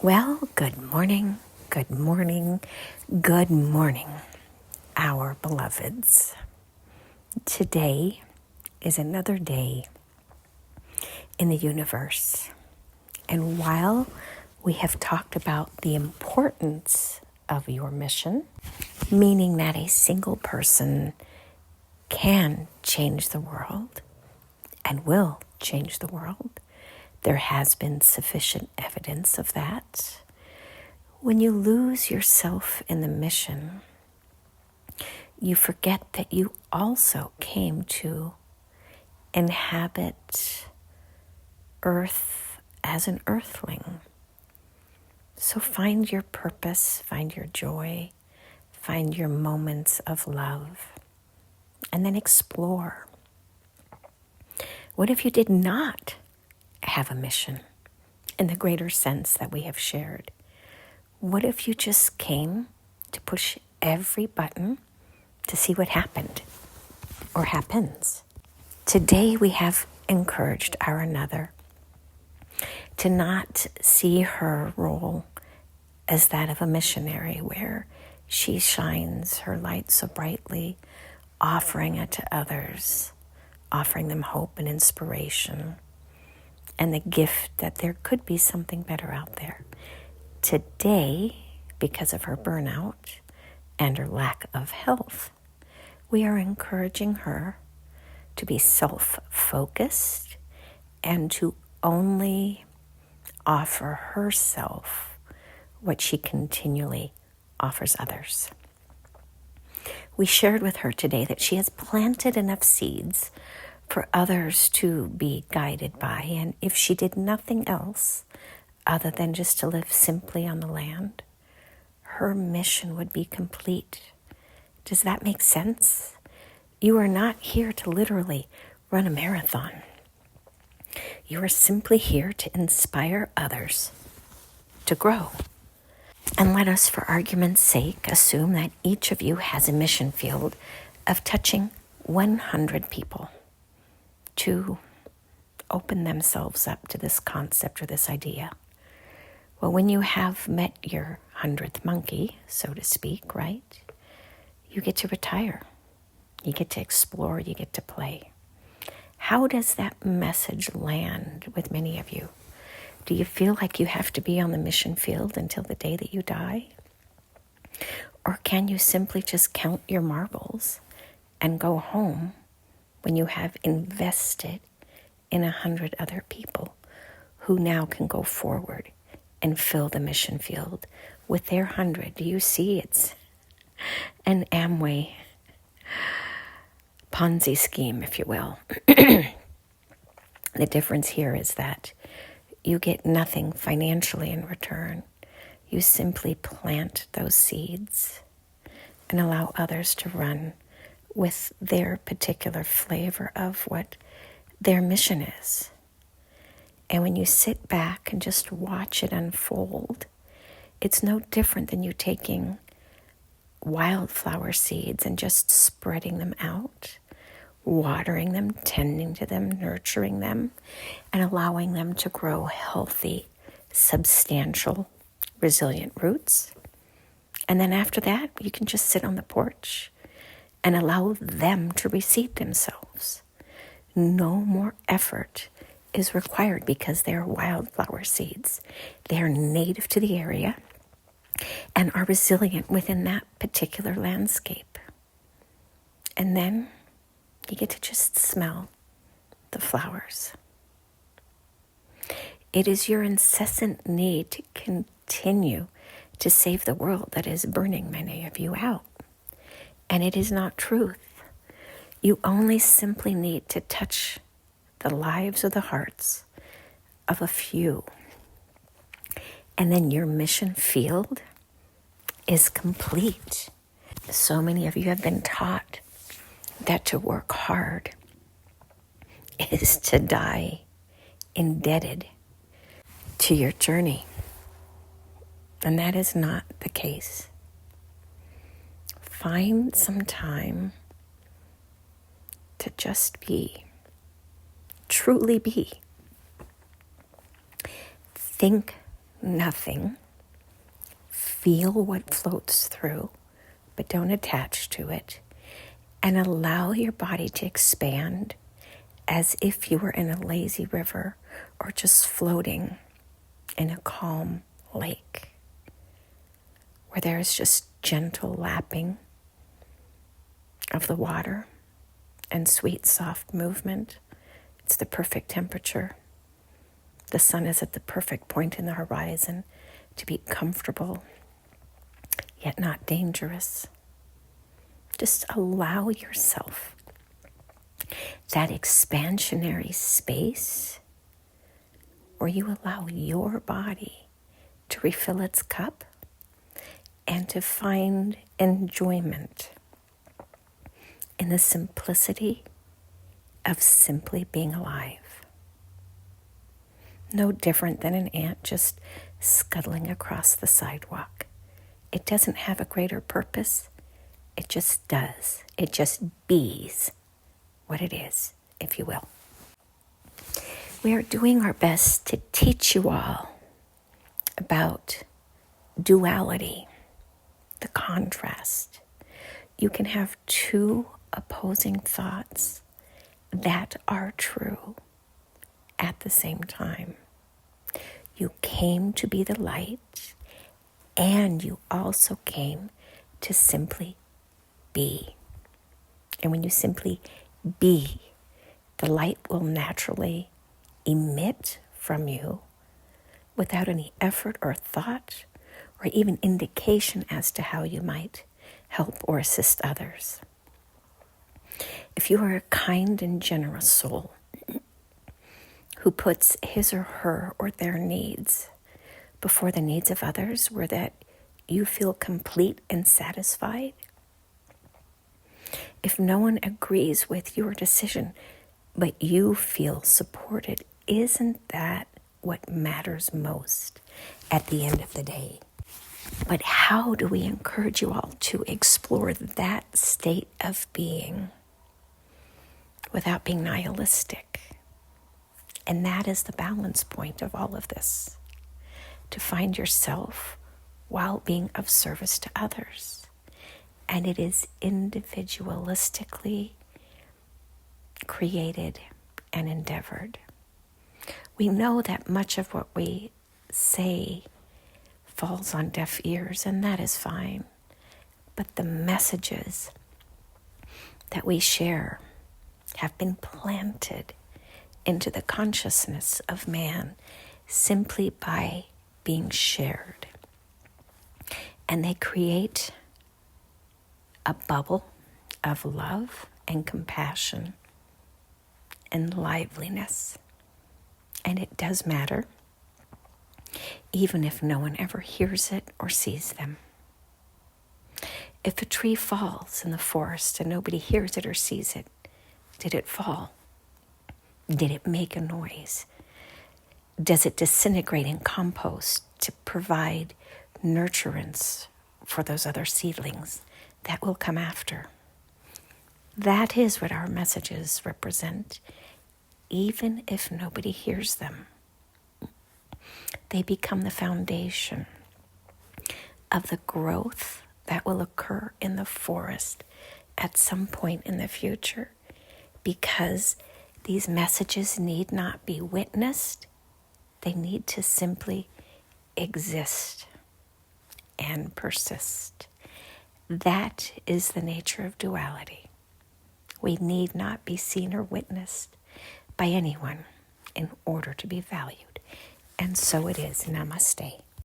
Well, good morning, good morning, good morning, our beloveds. Today is another day in the universe. And while we have talked about the importance of your mission, meaning that a single person can change the world and will change the world, there has been sufficient evidence of that. When you lose yourself in the mission, you forget that you also came to inhabit Earth as an earthling. So find your purpose, find your joy, find your moments of love, and then explore. What if you did not have a mission in the greater sense that we have shared? What if you just came to push every button to see what happened or happens? Today we have encouraged our another to not see her role as that of a missionary where she shines her light so brightly, offering it to others, offering them hope and inspiration, and the gift that there could be something better out there. Today, because of her burnout and her lack of health, we are encouraging her to be self-focused and to only offer herself what she continually offers others. We shared with her today that she has planted enough seeds for others to be guided by, and if she did nothing else other than just to live simply on the land, her mission would be complete. Does that make sense? You are not here to literally run a marathon. You are simply here to inspire others to grow. And let us, for argument's sake, assume that each of you has a mission field of touching 100 people to open themselves up to this concept or this idea. Well, when you have met your 100th monkey, so to speak, right, you get to retire. You get to explore. You get to play. How does that message land with many of you? Do you feel like you have to be on the mission field until the day that you die? Or can you simply just count your marbles and go home when you have invested in 100 other people who now can go forward and fill the mission field with their 100? Do you see it's an Amway Ponzi scheme, if you will? The difference here is that you get nothing financially in return. You simply plant those seeds and allow others to run with their particular flavor of what their mission is. And when you sit back and just watch it unfold, it's no different than you taking wildflower seeds and just spreading them out, watering them, tending to them, nurturing them, and allowing them to grow healthy, substantial, resilient roots. And then after that, you can just sit on the porch and allow them to reseed themselves. No more effort is required because they're wildflower seeds. They are native to the area and are resilient within that particular landscape. And then you get to just smell the flowers. It is your incessant need to continue to save the world that is burning many of you out. And it is not truth. You only simply need to touch the lives or the hearts of a few. And then your mission field is complete. So many of you have been taught that to work hard is to die indebted to your journey. And that is not the case. Find some time to just be, truly be. Think nothing. Feel what floats through, but don't attach to it. And allow your body to expand as if you were in a lazy river or just floating in a calm lake where there is just gentle lapping of the water and sweet, soft movement. It's the perfect temperature. The sun is at the perfect point in the horizon to be comfortable, yet not dangerous. Just allow yourself that expansionary space where you allow your body to refill its cup and to find enjoyment in the simplicity of simply being alive. No different than an ant just scuttling across the sidewalk. It doesn't have a greater purpose. It just does. It just bees what it is, if you will. We are doing our best to teach you all about duality, the contrast. You can have two opposing thoughts that are true at the same time. You came to be the light, and you also came to simply be. And when you simply be, the light will naturally emit from you without any effort or thought or even indication as to how you might help or assist others. If you are a kind and generous soul who puts his or her or their needs before the needs of others, where that you feel complete and satisfied, if no one agrees with your decision, but you feel supported, isn't that what matters most at the end of the day? But how do we encourage you all to explore that state of being without being nihilistic? And that is the balance point of all of this, to find yourself while being of service to others. And it is individualistically created and endeavored. We know that much of what we say falls on deaf ears, and that is fine. But the messages that we share have been planted into the consciousness of man simply by being shared. And they create a bubble of love and compassion and liveliness. And it does matter, even if no one ever hears it or sees them. If a tree falls in the forest and nobody hears it or sees it, did it fall? Did it make a noise? Does it disintegrate in compost to provide nurturance for those other seedlings that will come after? That is what our messages represent, even if nobody hears them. They become the foundation of the growth that will occur in the forest at some point in the future, because these messages need not be witnessed. They need to simply exist and persist. That is the nature of duality. We need not be seen or witnessed by anyone in order to be valued. And so it is. Namaste.